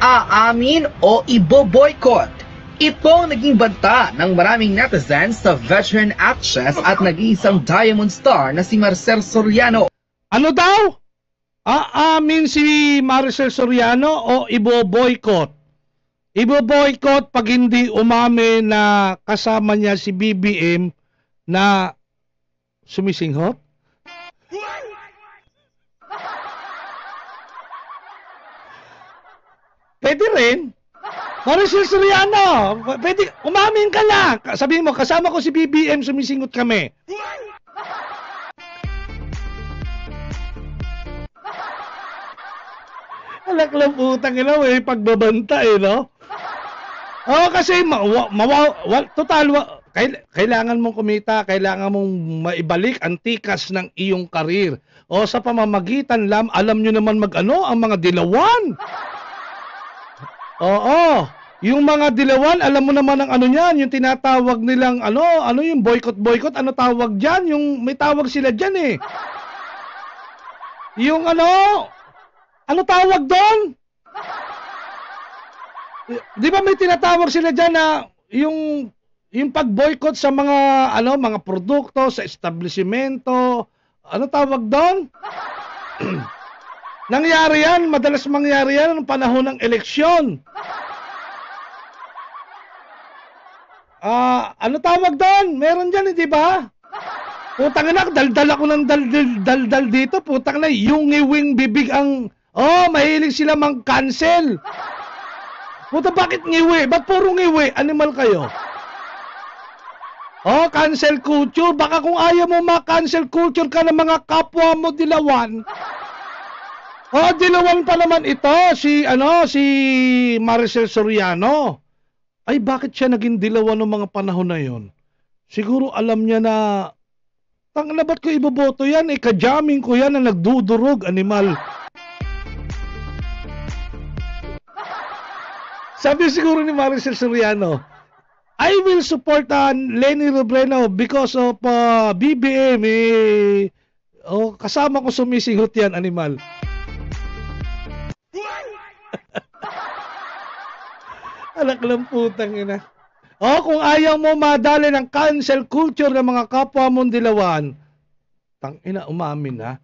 Aamin o ibo-boycott? Ito ang naging banta ng maraming netizens sa veteran actress at nag-iisang Diamond star na si Maricel Soriano. Ano daw? Aamin si Maricel Soriano o ibo-boycott? Ibo-boycott pag hindi umamin na kasama niya si BBM na sumisinghot? Pwede rin. Maricel Soriano, pwede, umamin ka lang. Sabihin mo, kasama ko si BBM, sumisinghot kami. Alak lang putang ina, may pagbabanta no? Oo, kasi kailangan mong kumita, kailangan mong maibalik ang tikas ng iyong karir. O sa pamamagitan alam nyo naman ang mga dilawan. Oo, yung mga dilawan, alam mo naman ang niyan, yung tinatawag nilang yung boycott, ano tawag dyan? Yung may tawag sila dyan eh. Yung ano tawag doon? Di ba may tinatawag sila dyan na yung pag-boycott sa mga mga produkto, sa establishmento, ano tawag doon? Nangyari yan, madalas mangyari yan ng panahon ng eleksyon. Ano tawag doon? Meron dyan, di ba? Putang ina, daldal ako ng daldal dito. Putang na, yung ngiwing bibig ang... mahilig sila mang-cancel. Puta, bakit ngiwi? Ba't puro ngiwi? Animal kayo? Cancel culture. Baka kung ayaw mo ma-cancel culture ka ng mga kapwa mo dilawan. Dilawan pa naman ito, si Maricel Soriano. Ay, bakit siya naging dilawan ng mga panahon na yon? Siguro alam niya na, tangina ba't ko iboboto yan? Ka-jamming ko yan na nagdudurog, animal. Sabi siguro ni Maricel Soriano, I will support Leni Robredo because of BBM. Kasama ko sumisinghot yan, animal. Alak lang putang ina. Kung ayaw mo madali ng cancel culture ng mga kapwa mong dilawan, tangina, umamin na.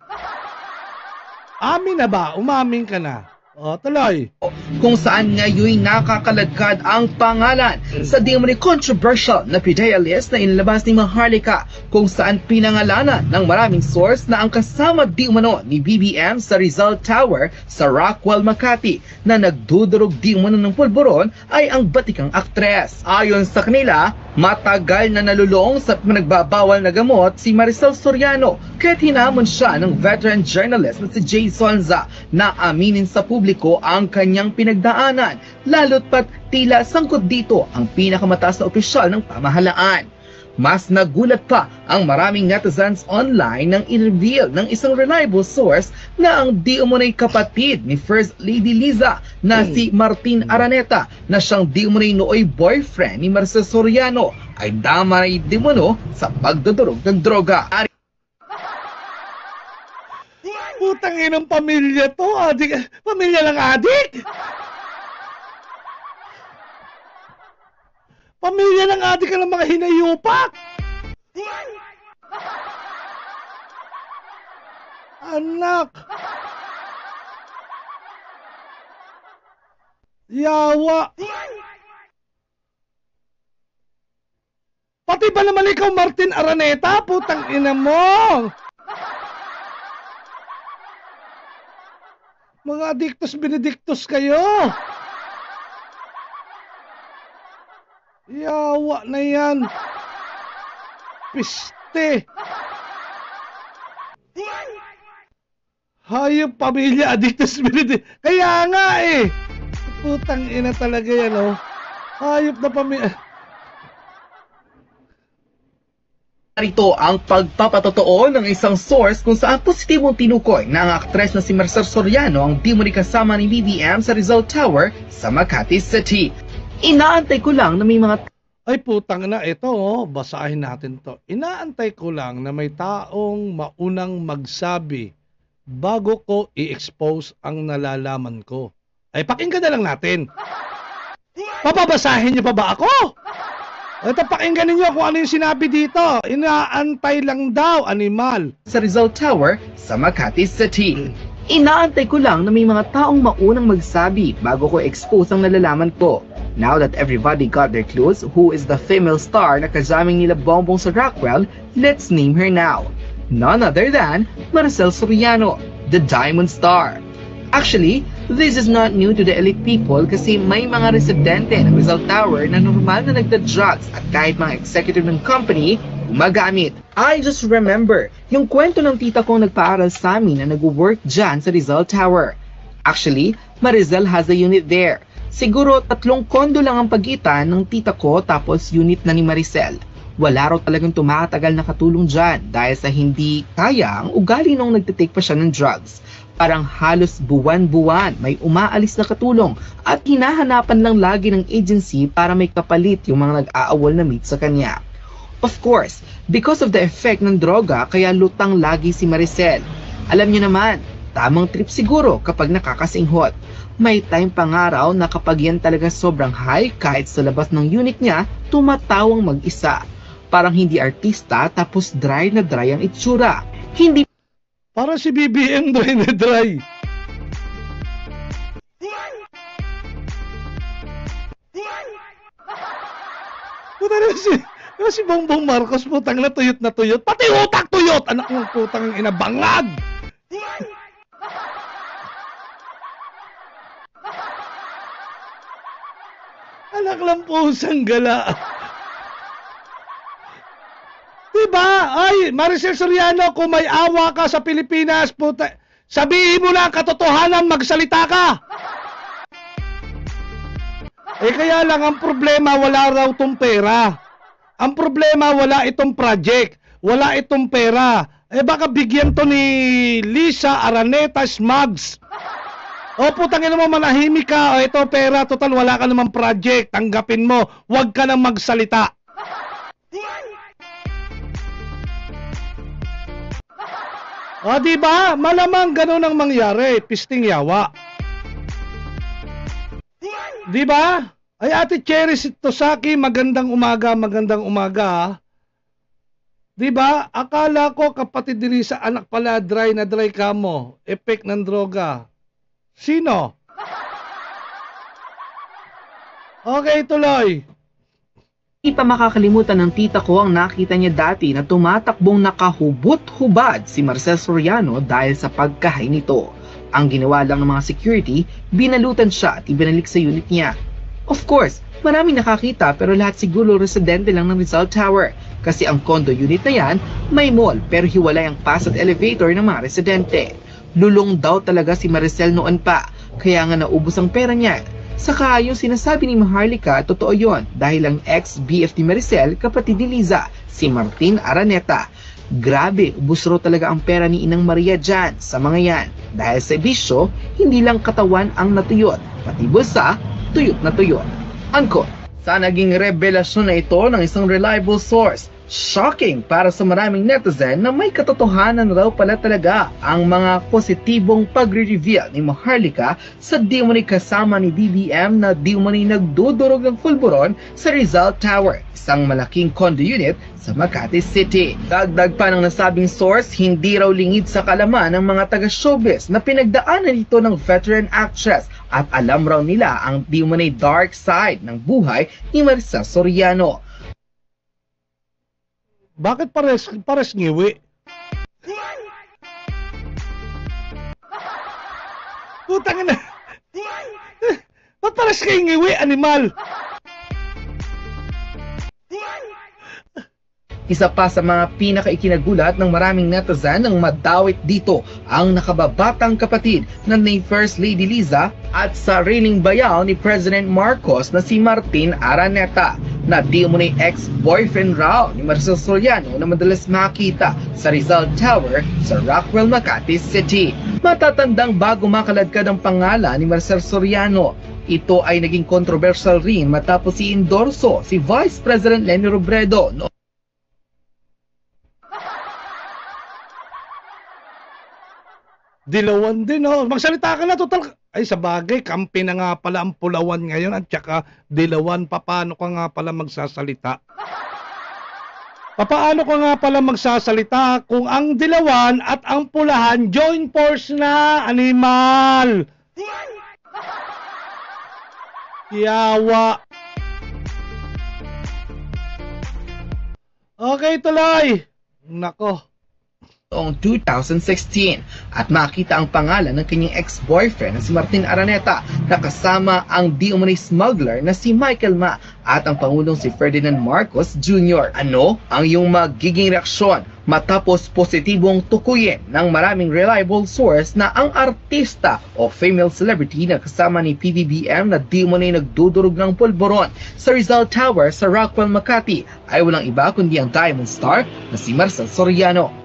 Amin na ba? Umamin ka na. Tuloy. Kung saan ngayon nakakaladkad ang pangalan sa di umano'y controversial na PIDEA list na inilabas ni Maharlika, kung saan pinangalanan ng maraming source na ang kasama di umano ni BBM sa Rizal Tower sa Rockwell, Makati na nagdudurog di umano ng pulburon ay ang batikang aktres. Ayon sa kanila, matagal na nalulong sa pinagbabawal na gamot si Maricel Soriano, kaya't hinamon siya ng veteran journalist na si Jay Sonza na aminin sa publiko ang kanyang pinagdaanan, lalo't pat tila sangkot dito ang pinakamataas na opisyal ng pamahalaan. Mas nagulat pa ang maraming netizens online nang i-reveal ng isang reliable source na ang di umunay kapatid ni First Lady Liza na si Martin Araneta na siyang di umunay nooy boyfriend ni Maricel Soriano ay damay di umano sa pagdudurog ng droga. Putang inang pamilya to, adik. Pamilya ng adik. Pamilya ng adik ka ng mga hinayupak. Anak. Yawa. Pati ba naman ikaw, Martin Araneta? Putang ina mo. Mga adiktos benediktos kayo. Yawa na yan. Piste. Hayop pamilya adiktos benediktos. Kaya nga eh. Putang ina talaga yan Hayop na pamilya. Narito ang pagpapatotoo ng isang source kung saan positibong tinukoy na ang aktres na si Maricel Soriano ang di umano'y kasama ni BBM sa Rizal Tower sa Makati City. Inaantay ko lang na may mga... Ay putang na, ito basahin natin to. Inaantay ko lang na may taong maunang magsabi bago ko i-expose ang nalalaman ko. Ay, pakinggan na lang natin. Papabasahin niyo pa ba ako? Ito, pakinggan ninyo kung ano yung sinabi dito. Inaantay lang daw, animal. Sa Rizal Tower sa Makati City. Inaantay ko lang na may mga taong maunang magsabi bago ko expose ang nalalaman ko. Now that everybody got their clues, who is the female star na kasaming nila Bongbong sa Rockwell, let's name her now. None other than Maricel Soriano, the Diamond Star. Actually, this is not new to the elite people kasi may mga residente ng Rizal Tower na normal na nagda-drugs at kahit mga executive ng company, gumagamit. I just remember yung kwento ng tita kong nagpaaral sa amin na nag-work dyan sa Rizal Tower. Actually, Maricel has a unit there. Siguro 3 kondo lang ang pagitan ng tita ko tapos unit na ni Maricel. Wala raw talagang tumatagal na katulong dyan dahil sa hindi kaya ang ugali nung nagtitake pa siya ng drugs. Parang halos buwan-buwan may umaalis na katulong at hinahanapan lang lagi ng agency para may kapalit yung mga nag-aawol na meet sa kanya. Of course, because of the effect ng droga kaya lutang lagi si Maricel. Alam niyo naman, tamang trip siguro kapag nakakasinghot. May time pa nga raw na kapag yan talaga sobrang high kahit sa labas ng unit niya, tumatawang mag-isa. Parang hindi artista tapos dry na dry ang itsura. Hindi Para si BBM dry na dry. Puta na si Bongbong Marcos, putang na tuyot. Pati utak tuyot! Anak ng putang inabangag! Anak lang pusang gala. Diba? Ay, Maricel Soriano, kung may awa ka sa Pilipinas, puta, sabihin mo lang katotohanan, magsalita ka. Kaya lang ang problema, wala raw tong pera. Ang problema, wala itong project. Wala itong pera. Baka bigyan to ni Lisa Araneta Smugs. Putangin mo, manahimik ka. Ito pera, total wala ka namang project. Tanggapin mo, huwag ka nang magsalita. Diba? Malamang ganun ang mangyari. Pisting yawa. Diba? Ay, Ate Cherry Tosaki, magandang umaga. Diba? Akala ko kapatid dili sa anak pala dry na dry ka mo. Effect ng droga. Sino? Okay, tuloy. Hindi pa makakalimutan ng tita ko ang nakita niya dati na tumatakbong nakahubot-hubad si Maricel Soriano dahil sa pagkahay nito. Ang ginawa lang ng mga security, binalutan siya at ibinalik sa unit niya. Of course, maraming nakakita pero lahat siguro residente lang ng Rizal Tower kasi ang condo unit na yan may mall pero hiwalay ang pass at elevator ng mga residente. Lulong daw talaga si Maricel noon pa, kaya nga naubos ang pera niya. Saka yung sinasabi ni Maharlika, totoo yon dahil ang ex-BF ni Maricel, kapatid ni Liza, si Martin Araneta. Grabe, ubos raw talaga ang pera ni Inang Maria dyan sa mga yan. Dahil sa bisyo, hindi lang katawan ang natuyot, pati bulsa, tuyot na tuyot. Unquote. Sa naging revelasyon na ito ng isang reliable source, shocking para sa maraming netizen na may katotohanan raw pala talaga ang mga positibong pagre-reveal ni Maharlika sa di umano'y kasama ni BBM na di umano'y nagdudurog ng pulburon sa Rizal Tower, isang malaking condo unit sa Makati City. Dagdag pa ng nasabing source, hindi raw lingid sa kalaman ng mga taga-showbiz na pinagdaanan ito ng veteran actress at alam raw nila ang di umano'y dark side ng buhay ni Maricel Soriano. Bakit pares ngiwi? Putang ina. Ba't pares kayo ngiwi, animal? Isa pa sa mga pinakaikinagulat ng maraming netizen nang madawit dito ang nakababatang kapatid ni First Lady Liza at sariling bayaw ni President Marcos na si Martin Araneta na di umano'y ex-boyfriend raw ni Maricel Soriano na madalas makita sa Rizal Tower sa Rockwell, Makati City. Matatandang bago makaladkad ang pangalan ni Maricel Soriano, ito ay naging controversial rin matapos i-endorso si Vice President Leni Robredo Dilawan din, oh. Magsalita ka na, total. Ay, sa bagay, kampi na nga pala ang Pulawan ngayon at saka Dilawan. Paano ka nga pala magsasalita? Paano ka nga pala magsasalita kung ang Dilawan at ang Pulahan join force na, animal? Yawa. Okay, tuloy. Nako. Noong 2016 at makita ang pangalan ng kanyang ex-boyfriend na si Martin Araneta na kasama ang di umano'y smuggler na si Michael Ma at ang Pangulong si Ferdinand Marcos Jr. Ano ang iyong magiging reaksyon matapos positibong tukuyin ng maraming reliable source na ang artista o female celebrity na kasama ni PBBM na di umano'y nagdudurog ng pulburon sa Rizal Tower sa Rockwell, Makati ay walang iba kundi ang Diamond Star na si Marcel Soriano.